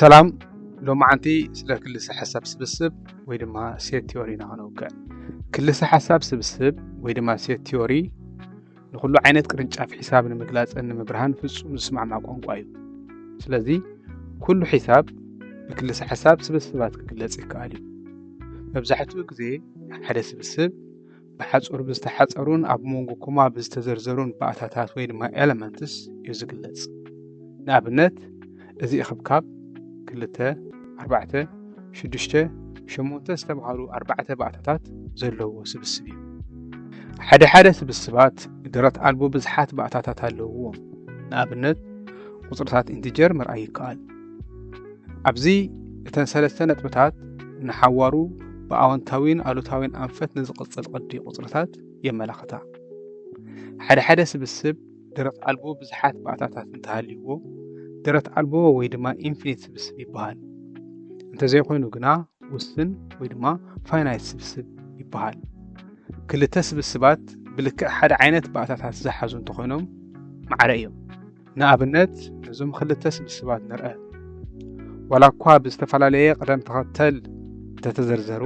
سلام لو معنتي سلا كل حساب سبسب ويدما سيت تيوري نحنوك كل حساب سبسب ويدما سيت تيوري نقول له عينت قرنጫፍ حساب ንምግላጽ ان مبرهان ፍጹም ዝስማዕ ቋንቋ እዩ ስለዚህ كل حساب بكل حساب سبسبات ክግለጽ ይከኣል እዩ መብዛሕትኡ ግዜ ሓደ ስብስብ ብሓጹር ብዝተሓጸሩን ኣብ መንጎ ኮማ ብዝተዘርዘሩን ባእታታት ወይ ድማ ኤሌመንትስ እዩ ዝግለጽ ንኣብነት እዚ እኽብካብ 2 4 6 8 ዝተባሃሉ 4 ባእታታት ዘለዎ ስብስብ እዩ ሓደ ስብስባት ድረት ኣልቦ ብዙሓት ባእታታት ኣለዎም ንኣብነት ቁጽርታት ኢንቲጀር ምርኣይ ይከኣል ኣብዚ እተን ሰለስተ ነጥብታት ንሓዋሩ በኣወንታዊን ኣሉታዊን ኣንፈት ንዝቕጽል ቅዲ ቁጽርታት የመላኽታ ሓደ ስብስብ ድረት ኣልቦ ብዙሓት ባእታታት እንተሃልይዎ ድረት ኣልቦ ወይ ድማ ኢንፊኒት ስብስብ ይበሃል እንተዘይኮይኑ ግና ውስን ወይ ድማ ፋይናይት ስብስብ ይበሃል ክልተ ስብስባት ብልክዕ ሓደ ዓይነት ባእታታት ዝሓዙ እንተኾይኖም ማዕረ እዮም ንኣብነት እዞም ክልተ ስብስባት ንርአ ወላ እኳ ብዝተፈላለየ ቅደም ተኸተል ተተዘርዘሩ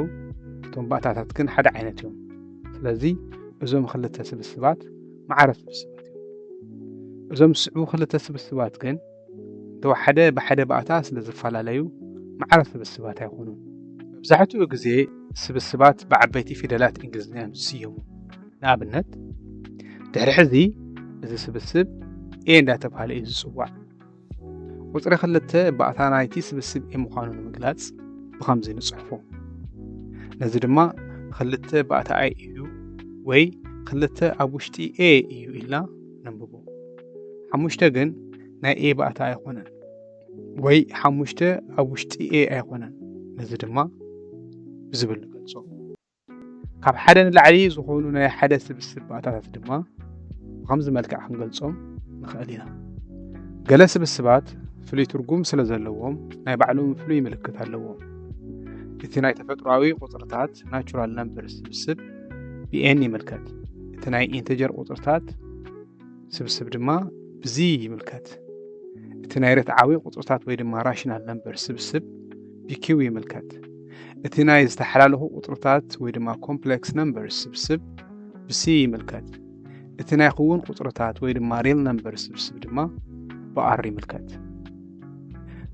እቶም ባእታታት ግን ሓደ ዓይነት እዮም ስለዚ እዞም ክልተ ስብስባት ማዕረ ስብስባት እዮም እዞም ስዑ ክልተ ስብስባት ግን ተወሓደ ብሓደ ባእታ ስለ ዝፈላለዩ ማዕረ ስብስባት ኣይኾኑን መብዛሕትኡ ግዜ ስብስባት ብዓበይቲ ፊደላት እንግሊዝኛ ይስየሙ ንኣብነት ድሕሪ ሕዚ እዚ ስብስብ ኤ እንዳተባሃለ እዩ ዝጽዋዕ ቁጽሪ ክልተ ባእታ ናይቲ ስብስብ ኤ ምዃኑ ንምግላጽ ብኸምዚ ንጽሕፎ ነዚ ድማ ክልተ ባእታ ኣይ እዩ ወይ ክልተ ኣብ ውሽጢ ኤ እዩ ኢልና ነንብቦ ሓሙሽተ ግን ናይ ኤ ባእታ ኣይኾነን ወይ ሓሙሽተ ኣብ ውሽጢ ኤ ኣይኾነን ነዚ ድማ ብዝብል ንገልጾ ካብ ሓደ ንላዕሊ ዝኾኑ ናይ ሓደ ስብስብ ባእታታት ድማ ብኸምዚ መልክዕ ክንገልጾም ንኽእል ኢና ገለ ስብስባት ፍሉይ ትርጉም ስለ ዘለዎም ናይ ባዕሎም ፍሉይ ምልክት ኣለዎም እቲ ናይ ተፈጥሮኣዊ ቁጽርታት ናቹራል ነምበር ስብስብ ብኤን ይምልከት እቲ ናይ ኢንቲጀር ቁጽርታት ስብስብ ድማ ብዚ ይምልከት እቲ ናይ ርትዓዊ ቁጽርታት ወይ ድማ ራሽናል ነምበር ስብስብ ብኪው ይምልከት እቲ ናይ ዝተሓላለኹ ቁጽርታት ወይ ድማ ኮምፕሌክስ ነምበር ስብስብ ብሲ ይምልከት እቲ ናይ ክውን ቁጽርታት ወይ ድማ ሪል ነምበር ስብስብ ድማ ብኣር ይምልከት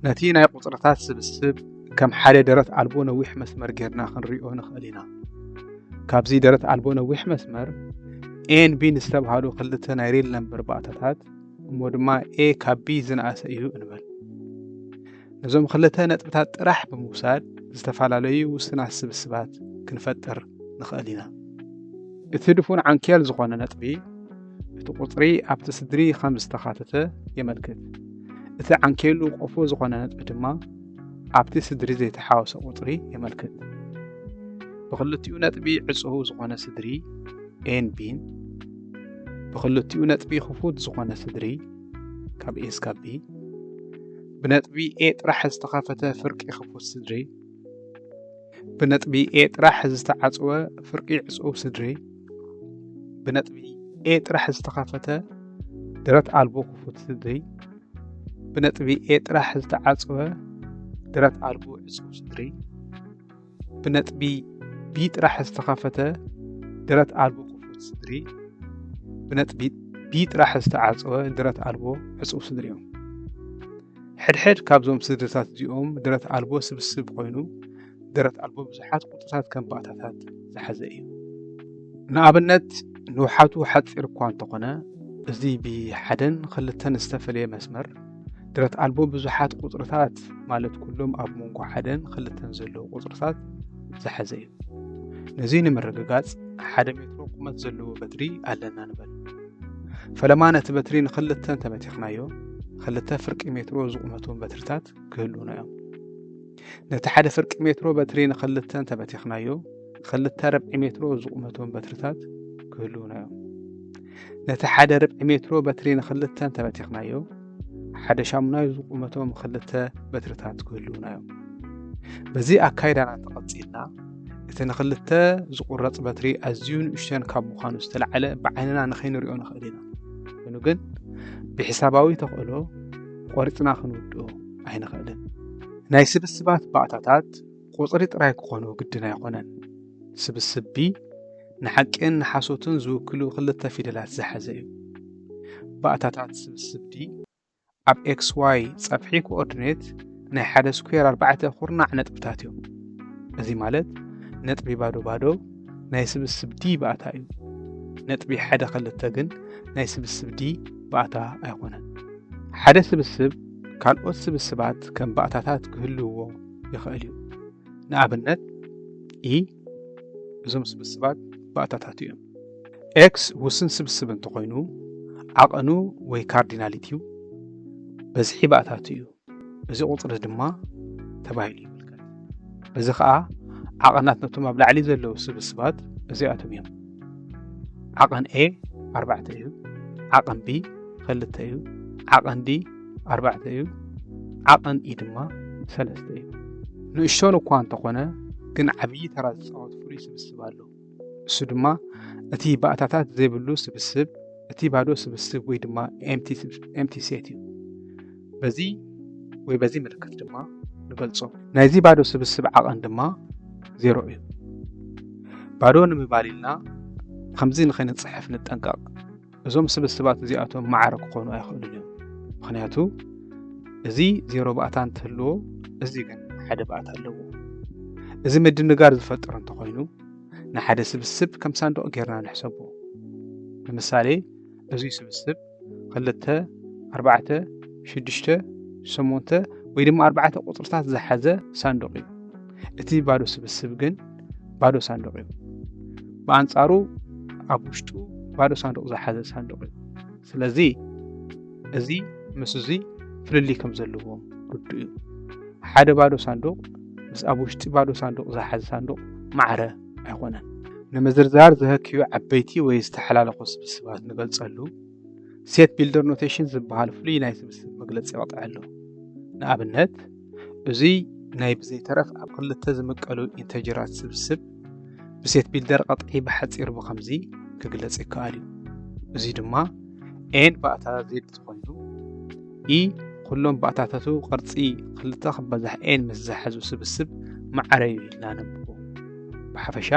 ነቲ ናይ ቁጽርታት ስብስብ ከም ሓደ ደረት ኣልቦ ነዊሕ መስመር ጌርና ክንሪኦ ንኽእል ኢና ካብዚ ደረት ኣልቦ ነዊሕ መስመር ኤን ቢ ዝተባሃሉ ክልተ ናይ ሪል ነምበር ባእታታት እሞ ድማ ኤ ካብ ቢ ዝነኣሰ እዩ እንበል ነዞም ክልተ ነጥብታት ጥራሕ ብምውሳድ ዝተፈላለዩ ውስናት ስብስባት ክንፈጥር ንኽእል ኢና እቲ ድፉን ዓንኬል ዝኾነ ነጥቢ እቲ ቁጽሪ ኣብቲ ስድሪ ከም ዝተኻተተ የመልክት እቲ ዓንኬሉ ቆፎ ዝኾነ ነጥቢ ድማ ኣብቲ ስድሪ ዘይተሓወሰ ቁጽሪ የመልክት ብኽልቲኡ ነጥቢ ዕጽው ዝኾነ ስድሪ ኤን ቢን ብኽልቲኡ ነጥቢ ክፉት ዝኾነ ስድሪ ካብ ኤስ ካብ ቢ ብነጥቢ ኤ ጥራሕ ዝተኸፈተ ፍርቂ ክፉት ስድሪ ብነጥቢ ኤ ጥራሕ ዝተዓጽወ ፍርቂ ዕጽው ስድሪ ብነጥቢ ኤ ጥራሕ ዝተኸፈተ ድረት ኣልቦ ክፉት ስድሪ ብነጥቢ ኤ ጥራሕ ዝተዓጽወ ድረት ኣልቦ ዕጽው ስድሪ ብነጥቢ ቢ ጥራሕ ዝተኸፈተ ድረት ኣልቦ ክፉት ስድሪ ብነጥቢ ቢ ጥራሕ ዝተዓጽወ ድረት ኣልቦ ዕጽው ስድሪ እዮም ሕድሕድ ካብዞም ስድርታት እዚኦም ድረት ኣልቦ ስብስብ ኮይኑ ድረት ኣልቦ ብዙሓት ቁጽርታት ከም ባእታታት ዝሓዘ እዩ ንኣብነት ንውሓቱ ሓፂር እኳ እንተኾነ እዚ ብሓደን ክልተን ዝተፈለየ መስመር ድረት ኣልቦ ብዙሓት ቁጽርታት ማለት ኩሎም ኣብ መንጎ ሓደን ክልተን ዘለዉ ቁጽርታት ዝሓዘ እዩ ነዚ ንምርግጋጽ 1 ሜትሮ ቁመት ዘለዎ በትሪ ኣለና ንበል ፈለማ ነቲ በትሪ ንክልተን ተመቲኽናዮ ክልተ ፍርቂ ሜትሮ ዝቁመቶም በትርታት ክህልውና እዮም ነቲ ሓደ ፍርቂ ሜትሮ በትሪ ንክልተን ተመቲኽናዮ ክልተ ረብዒ ሜትሮ ዝቁመቶም በትርታት ክህልውና እዮም ነቲ ሓደ ረብዒ ሜትሮ በትሪ ንክልተን ተመቲኽናዮ ሓደ ሻሙናይ ዝቁመቶም ክልተ በትርታት ክህልውና እዮም በዚ ኣካይዳና ተቐጺልና እቲ ንክልተ ዝቁረጽ በትሪ ኣዝዩ ንእሽተን ካብ ምዃኑ ዝተለዓለ ብዓይንና ንኸይንሪኦ ንኽእል ኢና ኮይኑ ግን ብሒሳባዊ ተኽእሎ ቆሪጽና ክንውድኦ ኣይንኽእልን ናይ ስብስባት ባእታታት ቁፅሪ ጥራይ ክኾኑ ግድን ኣይኮነን። ስብስብ B ንሓቅን ንሓሶትን ዝውክሉ ክልተ ፊደላት ዝሓዘ እዩ። ባእታታት ስብስብ D ኣብ XY ፀፍሒ ኮኦርዲኔት ናይ ሓደ ስኩዌር 4 ኩርናዕ ነጥብታት እዮም። እዚ ማለት ነጥቢ ባዶ ባዶ ናይ ስብስብ D ባእታ እዩ። ነጥቢ 1 2 ግን ናይ ስብስብ D ባእታ ኣይኮነን። ሓደ ስብስብ ካልኦት ስብስባት ከም ባእታታት ክህልውዎ ይኽእል እዩ። ንኣብነት E እዞም ስብስባት ባእታታት እዮም። X ውስን ስብስብ እንተኾይኑ ዓቐኑ ወይ ካርዲናሊቲው በዝሒ ባእታቱ እዩ። እዚ ቁፅሪ ድማ ተባሂሉ ይምልከት። በዚ ከዓ ዓቐናት ነቶም ኣብ ላዕሊ ዘለዉ ስብስባት እዚኣቶም እዮም። ዓቐን A 4 እዩ። ዓቐን B 2 እዩ። ዓቐን D 4 እዩ። ዓቐን E ድማ 3 እዩ። ንእሽቶን እኳ እንተኾነ ግን ዓብዪ ተራ ዝፃወት ፍሉይ ስብስብ ኣሎ። እሱ ድማ እቲ ባእታታት ዘይብሉ ስብስብ እቲ ባዶ ስብስብ ወይ ድማ ኤምቲ ሴት እዩ። በዚ ምልክት ድማ ንገልጾ ናይዚ ባዶ ስብስብ ዓቐን ድማ 0 እዩ። ባዶ ንምባል ኢልና ከምዚ ንኸይንፅሕፍ ንጠንቀቕ። እዞም ስብስባት እዚኣቶም ማዕረ ክኾኑ ኣይኽእሉን እዮም። ምክንያቱ እዚ 0 ባእታ እንትህልዎ እዚ ግን ሓደ ባእታ ኣለዎ። እዚ ምድንጋር ዝፈጥር እንተኾይኑ ንሓደ ስብስብ ከም ሳንዱቕ ጌርና ንሕሰቦ። ንምሳሌ እዚ ስብስብ 2 4 6 8 ወይ ድማ 4 ቁፅርታት ዝሓዘ ሳንዱቕ እዩ። እቲ ባዶ ስብስብ ግን ባዶ ሳንዱቕ እዩ። ብኣንጻሩ ኣብ ውሽጡ ባዶ ሳንዱቕ ዝሓዘ ሳንዱቕ እዩ። ስለዚ እዚ ምስ እዚ ፍልልይ ከም ዘለዎም ርዱእ እዩ። ሓደ ባዶ ሳንዱቕ ምስ ኣብ ውሽጢ ባዶ ሳንዱቕ ዝሓዘ ሳንዱቕ ማዕረ ኣይኮነን። ንምዝርዛር ዝህክዩ ዓበይቲ ወይ ዝተሓላለኹ ስብስባት ንገልጸሉ ሴት ቢልደር ኖቴሽን ዝበሃል ፍሉይ ናይ ስብስብ መግለፂ ይቕጥዕ ኣሎ። ንኣብነት እዚ ናይ ብዘይተረፍ ኣብ 2 ዝምቀሉ ኢንተጀራት ስብስብ ብሴት ቢልደር ቀጥዒ ብሓፂር ብኸምዚ ክግለጽ ይከኣል እዩ። እዚ ድማ ኤን ባእታ ዜድ ዝኾይኑ ኢ ኩሎም ባእታታቱ ቅርፂ 2 ክበዛሕ ኤን ምስ ዝሓዙ ስብስብ ማዕረ እዩ ኢልና ነብቦ። ብሓፈሻ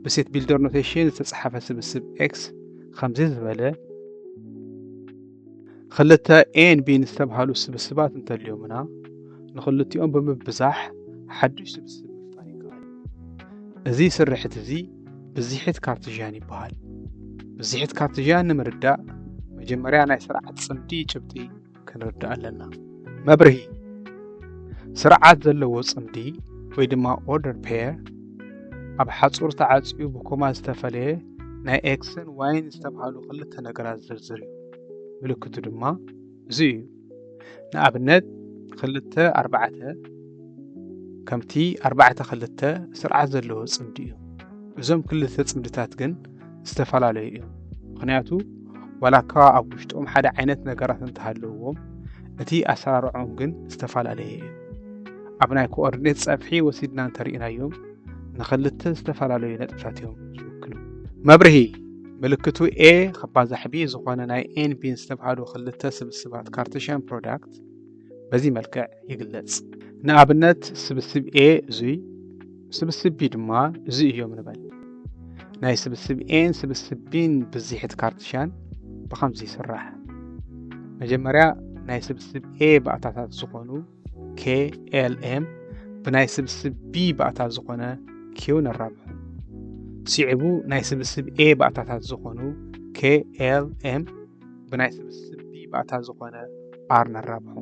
ብሴት ቢልደር ኖቴሽን ዝተፅሓፈ ስብስብ ኤክስ ከምዚ ዝበለ 2 ኤን ቢን ዝተባሃሉ ስብስባት እንተልዮምና ንኽልቲኦም ብምብዛሕ ሓዱሽ ስብስብ ምፍጣር ይከኣል። እዚ ስርሕት እዚ ብዚሒት ካርተዥያን ይበሃል። ብዚሒት ካርተዥያን ንምርዳእ መጀመርያ ናይ ስርዓት ጽምዲ ጭብጢ ክንርዳእ ኣለና። መብርሂ ስርዓት ዘለዎ ጽምዲ ወይ ድማ ኦርደር ፔር ኣብ ሓጹር ተዓጽዩ ብኮማ ዝተፈለየ ናይ ኤክስን ዋይን ዝተባሃሉ 2 ነገራት ዝርዝር እዩ። ምልክቱ ድማ እዚ እዩ። ንኣብነት 2 4 ከምቲ 4 2 ስርዓት ዘለዎ ጽምዲ እዩ። እዞም 2 ጽምድታት ግን ዝተፈላለዩ እዮም። ምክንያቱ ዋላካ ኣብ ውሽጦም ሓደ ዓይነት ነገራት እንተሃለውዎም እቲ ኣሰራርዖም ግን ዝተፈላለዩ እዩ። ኣብ ናይ ኮኦርዲኔት ፀፍሒ ወሲድና እንተሪእናዮም ንኽልተ ዝተፈላለዩ ነጥብታት እዮም ዝውክሉ። መብርሂ ምልክቱ A ክባዛሕ B ዝኾነ ናይ ኤን ቢን ዝተባሃሉ 2 ስብስባት ካርቴሽያን ፕሮዳክት በዚ መልክዕ ይግለጽ። ንኣብነት ስብስብ A እዙይ ስብስብ B ድማ እዚ እዮም ንበል። ናይ ስብስብ ኤን ስብስብ ቢን ብዚሒት ካርቴሽያን ብኸምዚ ይስራሕ። መጀመርያ ናይ ስብስብ A ባእታታት ዝኾኑ KLM ብናይ ስብስብ B ባእታት ዝኾነ Q ነራብሑ። ሲዕቡ ናይ ስብስብ A ባእታታት ዝኾኑ KLM ብናይ ስብስብ B ባእታት ዝኾነ R ነራብሑ።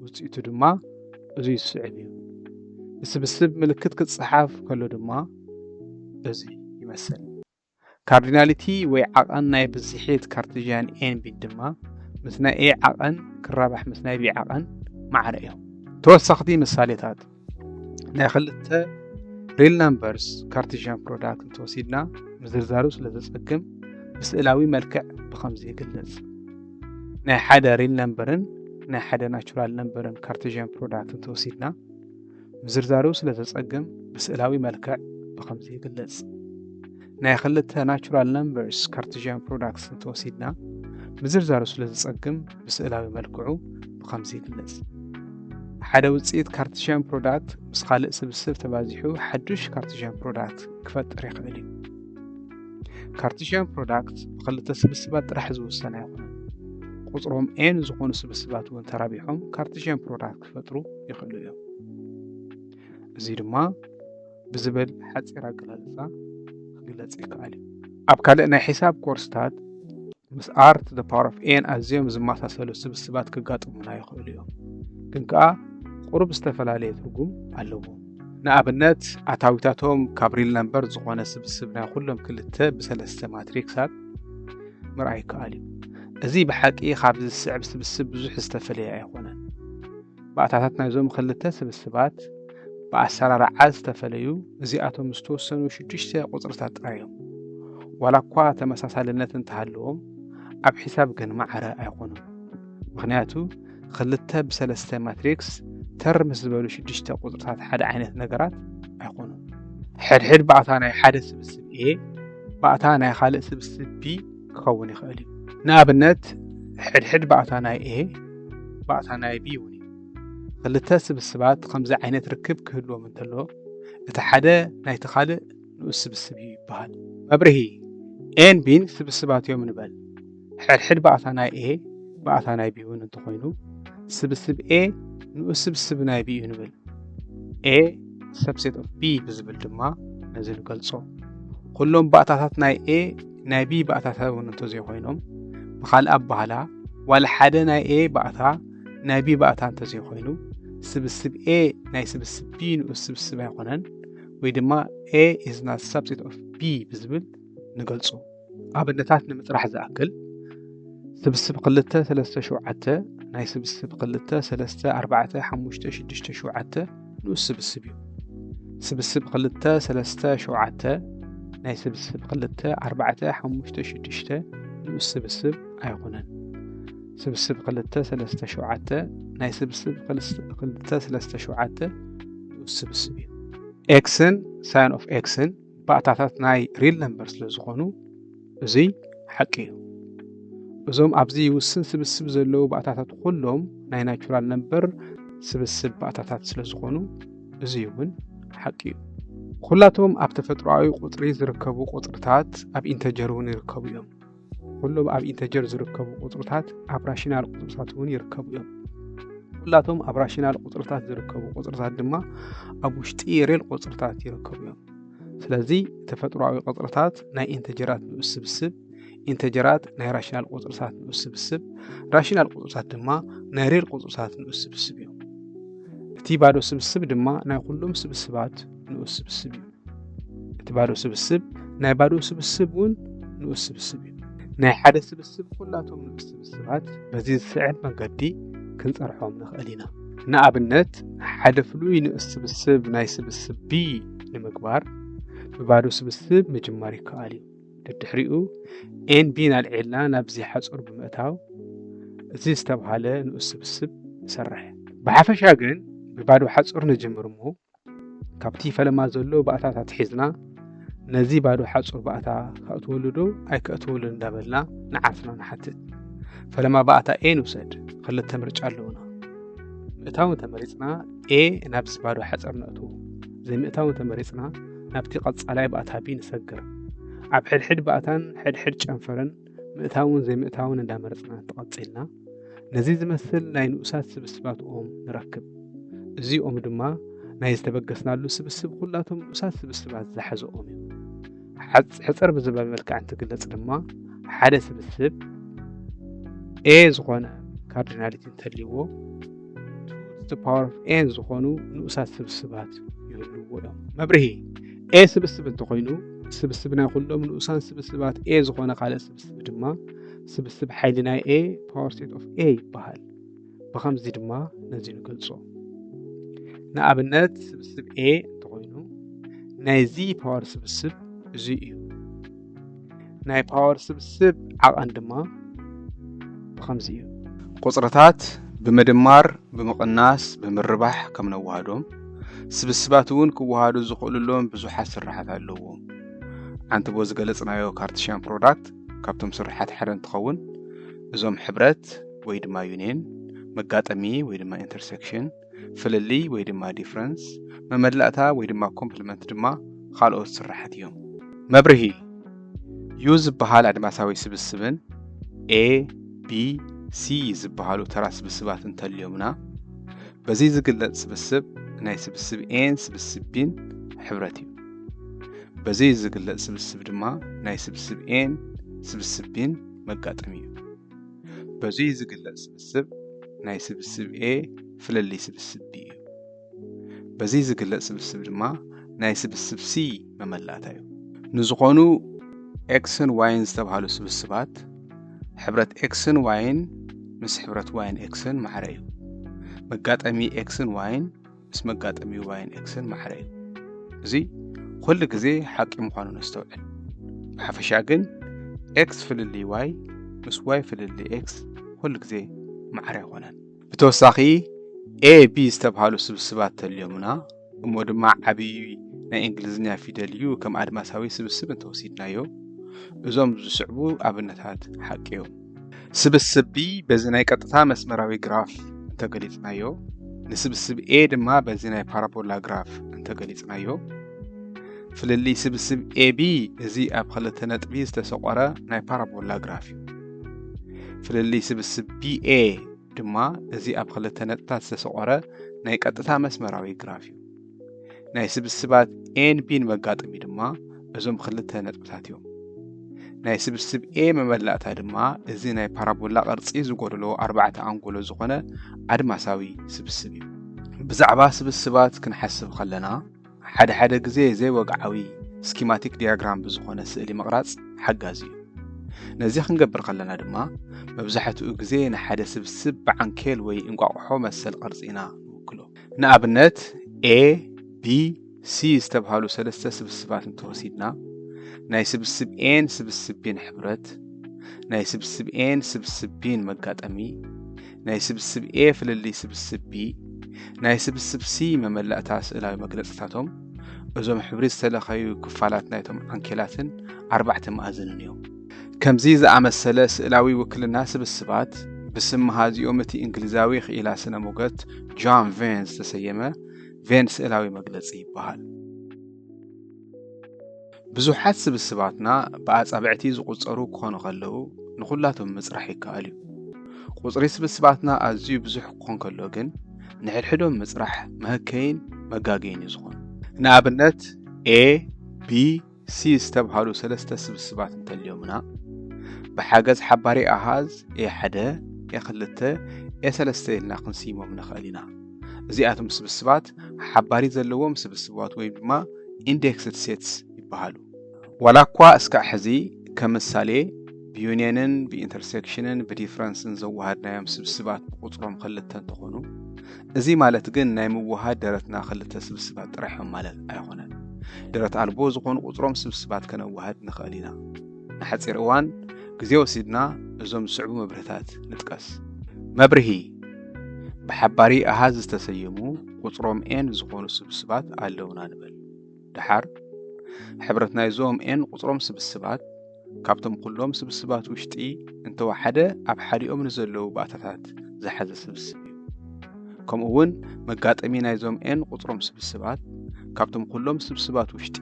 ውጽኢቱ ድማ እዚ ይስዕብ እዩ። ስብስብ ምልክት ክትጽሓፍ ከሎ ድማ እዚ ይመስል። ካርዲናሊቲ ወይ ዓቐን ናይ ብዚሒት ካርቴዥያን ኤን ቢ ድማ ምስ ናይ ኤ ዓቐን ክራባሕ ምስ ናይ ቢ ዓቐን ማዕረ እዮም። ተወሳኽቲ ምሳሌታት ናይ 2 ሪል ናምበርስ ካርቴዥያን ፕሮዳክት እንተወሲድና ምዝርዛሩ ስለ ዘጸግም ብስእላዊ መልክዕ ብኸምዚ ይግለጽ። ናይ ሓደ ሪል ናምበርን ናይ ሓደ ናቹራል ናምበርን ካርቴዥያን ፕሮዳክት እንተወሲድና ምዝርዛሩ ስለ ዘጸግም ብስእላዊ መልክዕ ብኸምዚ ይግለጽ። ናይ 2 ናቹራል ናምበርስ ካርቴዥያን ፕሮዳክት እንተወሲድና ምዝርዛሩ ስለ ዘጸግም ብስእላዊ መልክዑ ብኸምዚ ይግለጽ። ሓደ ውፅኢት ካርቴዥያን ፕሮዳክት ምስ ካልእ ስብስብ ተባዚሑ ሓዱሽ ካርቴዥያን ፕሮዳክት ክፈጥር ይኽእል እዩ። ካርቴዥያን ፕሮዳክት ብክልተ ስብስባት ጥራሕ ዝውሰን ኣይኮነን። ቁፅሮም ኤን ዝኾኑ ስብስባት እውን ተራቢሖም ካርቴዥያን ፕሮዳክት ክፈጥሩ ይኽእሉ እዮም። እዚ ድማ ብዝብል ሓፂር ኣገላልፃ ክግለጽ ይከኣል እዩ። ኣብ ካልእ ናይ ሒሳብ ኮርስታት ምስ r to the power of n ኣዝዮም ዝመሳሰሉ ስብስባት ክጋጥሙና ይኽእሉ እዮም። ግን ከዓ ቁሩብ ዝተፈላለየ ትርጉም ኣለዎም። ንኣብነት ኣታዊታቶም ካብ ሪል ነምበር ዝኾነ ስብስብ ናይ ኩሎም ክልተ ብሰለስተ ማትሪክሳት ምርኣይ ይከኣል እዩ። እዚ ብሓቂ ካብ ዝስዕብ ስብስብ ብዙሕ ዝተፈለየ ኣይኮነን። ባእታታት ናይዞም ክልተ ስብስባት ብኣሰራርዓ ዝተፈለዩ እዚኣቶም ዝተወሰኑ 6 ቁፅርታት ጥራዮም ዋላ እኳ ተመሳሳልነት እንተሃለዎም ኣብ ሒሳብ ግን ማዕረ ኣይኮኑን። ምክንያቱ ክልተ ብሰለስተ ማትሪክስ ተር ምስ ዝበሉ 6 ቁፅርታት ሓደ ዓይነት ነገራት ኣይኮኑን። ሕድሕድ ባእታ ናይ ሓደ ስብስብ A ባእታ ናይ ካልእ ስብስብ B ክኸውን ይኽእል እዩ። ንኣብነት ሕድሕድ ባእታ ናይ A ባእታ ናይ B እውን እዩ። ክልተ ስብስባት ከምዚ ዓይነት ርክብ ክህልዎም እንተሎ እቲ ሓደ ናይቲ ካልእ ንኡስ ስብስብ እዩ ይበሃል። መብርሂ ኤን ቢን ስብስባት እዮም ንበል። ሕድሕድ ባእታ ናይ A ባእታ ናይ B እውን እንተኮይኑ ስብስብ A ንኡስ ስብስብ ናይ B እዩ ንብል። A subset of B ብዝብል ድማ ነዚ ንገልጾ። ኩሎም ባእታታት ናይ A ናይ B ባእታታት እውን እንተዘይኮይኖም ብኻልእ ኣባህላ ዋላ ሓደ ናይ A ባእታ ናይ B ባእታ እንተዘይኮይኑ ስብስብ A ናይ ስብስብ B ንኡስ ስብስብ ኣይኮነን ወይ ድማ A is not subset of B ብዝብል ንገልጾ። ኣብነታት ንምጥራሕ ዝኣክል ስብስብ 2 3 7 ናይ ስብስብ 2 3 4 5 6 7 ንኡስ ስብስብ እዩ። ስብስብ 2 3 7 ናይ ስብስብ 2 4 5 6 ንኡስ ስብስብ ኣይኮነን። ስብስብ 2 3 7 ናይ ስብስብ 2 3 7 ንኡስ ስብስብ እዩ። ኤክስን ሳይን ኦፍ ኤክስን ባእታታት ናይ ሪል ነምበር ስለ ዝኾኑ እዚ ሓቂ እዩ። እዞም ኣብዚ ውስን ስብስብ ዘለዉ ባእታታት ኩሎም ናይ ናቹራል ነምበር ስብስብ ባእታታት ስለ ዝኾኑ እዚ እውን ሓቂ እዩ። ኩላቶም ኣብ ተፈጥሮኣዊ ቁጥሪ ዝርከቡ ቁጥርታት ኣብ ኢንተጀር እውን ይርከቡ እዮም። ኩሎም ኣብ ኢንተጀር ዝርከቡ ቁጥርታት ኣብ ራሽናል ቁጥርታት እውን ይርከቡ እዮም። ኩላቶም ኣብ ራሽናል ቁጥርታት ዝርከቡ ቁጥርታት ድማ ኣብ ውሽጢ ሪል ቁጥርታት ይርከቡ እዮም። ስለዚ ተፈጥሮኣዊ ቁጥርታት ናይ ኢንተጀራት ንኡስ ስብስብ፣ ኢንተጀራት ናይ ራሽናል ቁጥርታት ንኡስ ስብስብ፣ ራሽናል ቁጥርታት ድማ ናይ ሪል ቁጥርታት ንኡስ ስብስብ እዮም። እቲ ባዶ ስብስብ ድማ ናይ ኩሎም ስብስባት ንኡስ ስብስብ እዩ። እቲ ባዶ ስብስብ ናይ ባዶ ስብስብ እውን ንኡስ ስብስብ እዩ። ናይ ሓደ ስብስብ ኩላቶም ንኡስ ስብስባት በዚ ዝስዕብ መንገዲ ክንፀርሖም ንኽእል ኢና። ንኣብነት ሓደ ፍሉይ ንኡስ ስብስብ ናይ ስብስብ B ንምግባር ብባዶ ስብስብ ምጅማር ይከኣል እዩ። ድሕሪኡ ኤን ቢን ኣልዒልና ናብዚ ሓፁር ብምእታው እዚ ዝተባሃለ ንኡስ ስብስብ ይሰርሕ። ብሓፈሻ ግን ብባዶ ሓፁር ንጅምር እሞ ካብቲ ፈለማ ዘሎ ባእታታት ሒዝና ነዚ ባዶ ሓፁር ባእታ ከእትወሉ ዶ ኣይከእትወሉ እንዳበልና ንዓርፍና ንሓትት። ፈለማ ባእታ ኤ ንውሰድ። ክልተ ምርጫ ኣለውና። ምእታው ተመሪፅና ኤ ናብዚ ባዶ ሓፀር ነእትዎ። ዘይምእታው ተመሪፅና ናብቲ ቀጻላይ ባእታ ቢ ንሰግር። ኣብ ሕድሕድ ባእታን ሕድሕድ ጨንፈረን ምእታውን ዘይምእታውን እንዳመረፅና ተቐፂልና ነዚ ዝመስል ናይ ንኡሳት ስብስባት ኦም ንረክብ። እዚ ኦም ድማ ናይ ዝተበገስናሉ ስብስብ ኩላቶም ንኡሳት ስብስባት ዝሓዘ ኦም እዩ። ሕፅር ብዝበል መልክዕ እንትግለጽ ድማ ሓደ ስብስብ A ዝኾነ ካርዲናሊቲ እንተልይዎ 2 to the power of n ዝኾኑ ንኡሳት ስብስባት ይህልዎ እዮም። መብርሂ A ስብስብ እንተኮይኑ ስብስብ ናይ ኩሎም ንኡሳን ስብስባት A ዝኾነ ካልእ ስብስብ ድማ ስብስብ ሓይሊ ናይ A power state of A ይበሃል። ብኸምዚ ድማ ነዚ ንገልጾ። ንኣብነት ስብስብ A እንተኮይኑ ናይ Z ፓወር ስብስብ እዚ እዩ። ናይ ፓወር ስብስብ ዓቐን ድማ ብኸምዚ እዩ። ቁፅርታት ብምድማር ብምቕናስ ብምርባሕ ከም ነዋሃዶም ስብስባት እውን ክወሃዱ ዝኽእሉሎም ብዙሓት ስራሓት ኣለዎም። ሓንቲ ቦ ዝገለጽናዮ ካርቴዥያን ፕሮዳክት ካብቶም ስራሓት ሓደ እንትኸውን እዞም ሕብረት ወይ ድማ ዩኒየን፣ መጋጠሚ ወይ ድማ ኢንተርሴክሽን፣ ፍልሊ ወይ ድማ ዲፍረንስ መመላእታ ወይ ድማ ኮምፕሊመንት ድማ ካልኦት ስራሕት እዮም መብርሂ ዩ ዝበሃል ኣድማሳዊ ስብስብን A B C ዝበሃሉ ተራ ስብስባት እንተልዮምና በዚ ዝግለጽ ስብስብ ናይ ስብስብ Aን ስብስብ Bን ሕብረት እዩ በዚ ዝግለጽ ስብስብ ድማ ናይ ስብስብ Aን ስብስብ Bን መጋጠሚ እዩ በዚ ዝግለጽ ስብስብ ናይ ስብስብ A ፍልሊ ስብስብ B እዩ በዚ ዝግለጽ ስብስብ ድማ ናይ ስብስብ C መመላእታ እዩ ንዝኾኑ Xን Yን ዝተብሃሉ ስብስባት ሕብረት Xን Yን ምስ ሕብረት Yን Xን ማሕረ እዩ መጋጠሚ Xን Yን ምስ መጋጠሚ Yን Xን ማሕረ እዩ እዚ ኩሉ ግዜ ሓቂ ምዃኑ ነስተውዕል ብሓፈሻ ግን X ፍልሊ Y ምስ Y ፍልሊ X ኩሉ ግዜ ማሕረ ይኾነን ብተወሳኺ A B ዝተብሃሉ ስብስባት ተልዮምና እሞ ድማ ዓብዪ ናይ እንግሊዝኛ ፊደል ዩ ከም ኣድማሳዊ ስብስብ እንተወሲድናዮ እዞም ዝስዕቡ ኣብነታት ሓቂ እዮም ስብስብ B በዚ ናይ ቀጥታ መስመራዊ ግራፍ እንተገሊጽናዮ ንስብስብ A ድማ በዚ ናይ ፓራቦላ ግራፍ እንተገሊጽናዮ ፍልሊ ስብስብ AB እዚ ኣብ ክልተ ነጥቢ ዝተሰቆረ ናይ ፓራቦላ ግራፍ እዩ ፍልሊ ስብስብ BA ድማ እዚ ኣብ ክልተ ነጥብታት ዝተሰቆረ ናይ ቀጥታ መስመራዊ ግራፍ እዩ ናይ ስብስባት Aን Bን መጋጠሚ ድማ እዞም ክልተ ነጥብታት እዮም ናይ ስብስብ A መመላእታ ድማ እዚ ናይ ፓራቦላ ቅርጺ ዝጎደሎ 4 አንጎሎ ዝኾነ ኣድማሳዊ ስብስብ እዩ ብዛዕባ ስብስባት ክንሓስብ ከለና ሓደ ግዜ ዘይወግዓዊ ስኪማቲክ ዲያግራም ብዝኾነ ስእሊ መቕራጽ ሓጋዚ እዩ ነዚ ክንገብር ከለና ድማ መብዛሕትኡ ግዜ ንሓደ ስብስብ ብዓንኬል ወይ እንቋቑሖ መሰል ቅርጺና ንውክሎ ንኣብነት A B C ዝተብሃሉ ሰለስተ ስብስባት እንተወሲድና ናይ ስብስብ Aን ስብስብ Bን ሕብረት ናይ ስብስብ Aን ስብስብ Bን መጋጠሚ ናይ ስብስብ A ፍልሊ ስብስብ B ናይ ስብስብ C መመላእታ ስእላዊ መግለጽታቶም እዞም ሕብሪ ዝተለኸዩ ክፋላት ናይቶም ዓንኬላትን 4 ማዕዘንን እዮም ከምዚ ዝኣመሰለ ስእላዊ ውክልና ስብስባት ብስም መሃዚኦም እቲ እንግሊዛዊ ኽኢላ ስነ ሞገት ጆን ቬን ዝተሰየመ ቬን ስእላዊ መግለጺ ይበሃል ብዙሓት ስብስባትና ብኣጻብዕቲ ዝቁጸሩ ክኾኑ ከለዉ ንኹላቶም ምጽራሕ ይከኣል እዩ ቁጽሪ ስብስባትና ኣዝዩ ብዙሕ ክኾን ከሎ ግን ንሕድሕዶም ምጽራሕ መህከይን መጋገይን እዩ ዝኾኑ ንኣብነት A B C ዝተብሃሉ ሰለስተ ስብስባት እንተልዮምና ብሓገዝ ሓባሪ ኣሃዝ A1 A2 A3 ኢልና ክንስይሞም ንኽእል ኢና እዚኣቶም ስብስባት ሓባሪ ዘለዎም ስብስባት ወይ ድማ ኢንዴክስድ ሴትስ ይበሃሉ ዋላ እኳ እስካዕ ሕዚ ከም ምሳሌ ብዩኒየንን ብኢንተርሴክሽንን ብዲፍረንስን ዘወሃድናዮም ስብስባት ብቁጽሮም ክልተ እንትኾኑ እዚ ማለት ግን ናይ ምውሃድ ደረትና ክልተ ስብስባት ጥራሕዮም ማለት ኣይኾነን ደረት ኣልቦ ዝኾኑ ቁጽሮም ስብስባት ከነወሃድ ንኽእል ኢና ንሓጺር እዋን ግዜ ወሲድና እዞም ዝስዕቡ መብርህታት ንጥቀስ መብርሂ ብሓባሪ ኣሃዝ ዝተሰየሙ ቁጽሮም N ዝኾኑ ስብስባት ኣለውና ንበል ድሓር ሕብረት ናይዞም N ቁጽሮም ስብስባት ካብቶም ኩሎም ስብስባት ውሽጢ እንተወሓደ ኣብ ሓዲኦም ንዘለዉ ባእታታት ዝሓዘ ስብስብ እዩ ከምኡ እውን መጋጠሚ ናይዞም N ቁጽሮም ስብስባት ካብቶም ኩሎም ስብስባት ውሽጢ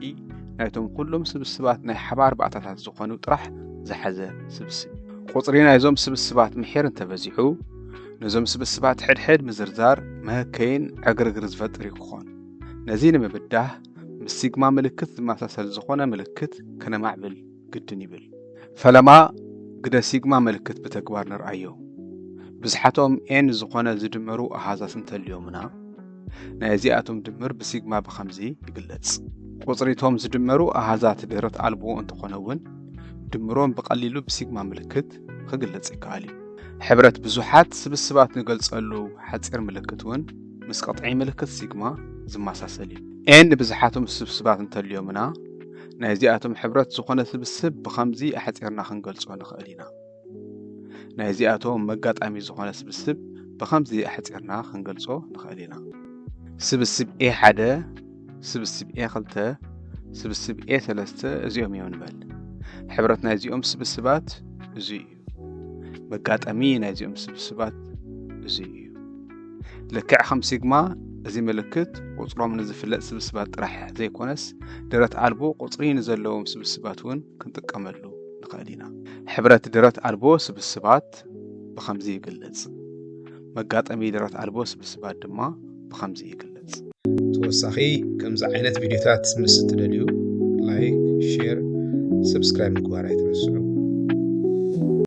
ናይቶም ኩሎም ስብስባት ናይ ሓባር ባእታታት ዝኾኑ ጥራሕ ዝሓዘ ስብስብ ቁጽሪ ናይዞም ስብስባት ምሕር እንተበዚሑ ነዞም ስብስባት ሕድሕድ ምዝርዛር መህከይን ዕግርግር ዝፈጥር ይክኾን ነዚ ንምብዳህ ምስ ሲግማ ምልክት ዝመሳሰል ዝኾነ ምልክት ከነማዕብል ግድን ይብል ፈለማ ግደ ሲግማ ምልክት ብተግባር ንርአዮ ብዝሓቶም N ዝኾነ ዝድመሩ ኣሃዛት እንተልዮምና ናይ እዚኣቶም ድምር ብሲግማ ብኸምዚ ይግለጽ ቁጽሪቶም ዝድመሩ ኣሃዛት ድህረት ኣልቦ እንትኾነውን ድምሮም ብቐሊሉ ብሲግማ ምልክት ክግለጽ ይከኣል እዩ ሕብረት ብዙሓት ስብስባት ንገልጸሉ ሓጺር ምልክት እውን ምስ ቀጥዒ ምልክት ሲግማ ዝመሳሰል እዩ N ብዙሓቶም ስብስባት እንተልዮምና ናይ እዚኣቶም ሕብረት ዝኾነ ስብስብ ብኸምዚ ኣሓጺርና ክንገልጾ ንኽእል ኢና ናይ እዚኣቶም መጋጣሚ ዝኾነ ስብስብ ብኸምዚ ኣሓጺርና ክንገልጾ ንኽእል ኢና ስብስብ A1 ስብስብ A2 ስብስብ A3 እዚኦም እዮም ንበል ሕብረት ናይዚኦም ስብስባት እዙይ እዩ መጋጠሚ ናይዚኦም ስብስባት እዙይ እዩ لكع خم سيجما زي ملكت قصرهم نزفلت سبسبات راح زي كونس درت عالبو قصرين زلهم سبسباتون كنت أكملوا نقالينا حبرت درت عالبو سبسبات بخمزي يقلص مقاط أمي درت عالبو سبسبات دما بخمزي يقلص توسخي كم زعينة فيديوهات مستدليو لايك شير سبسكرايب مقبارة يترسلوا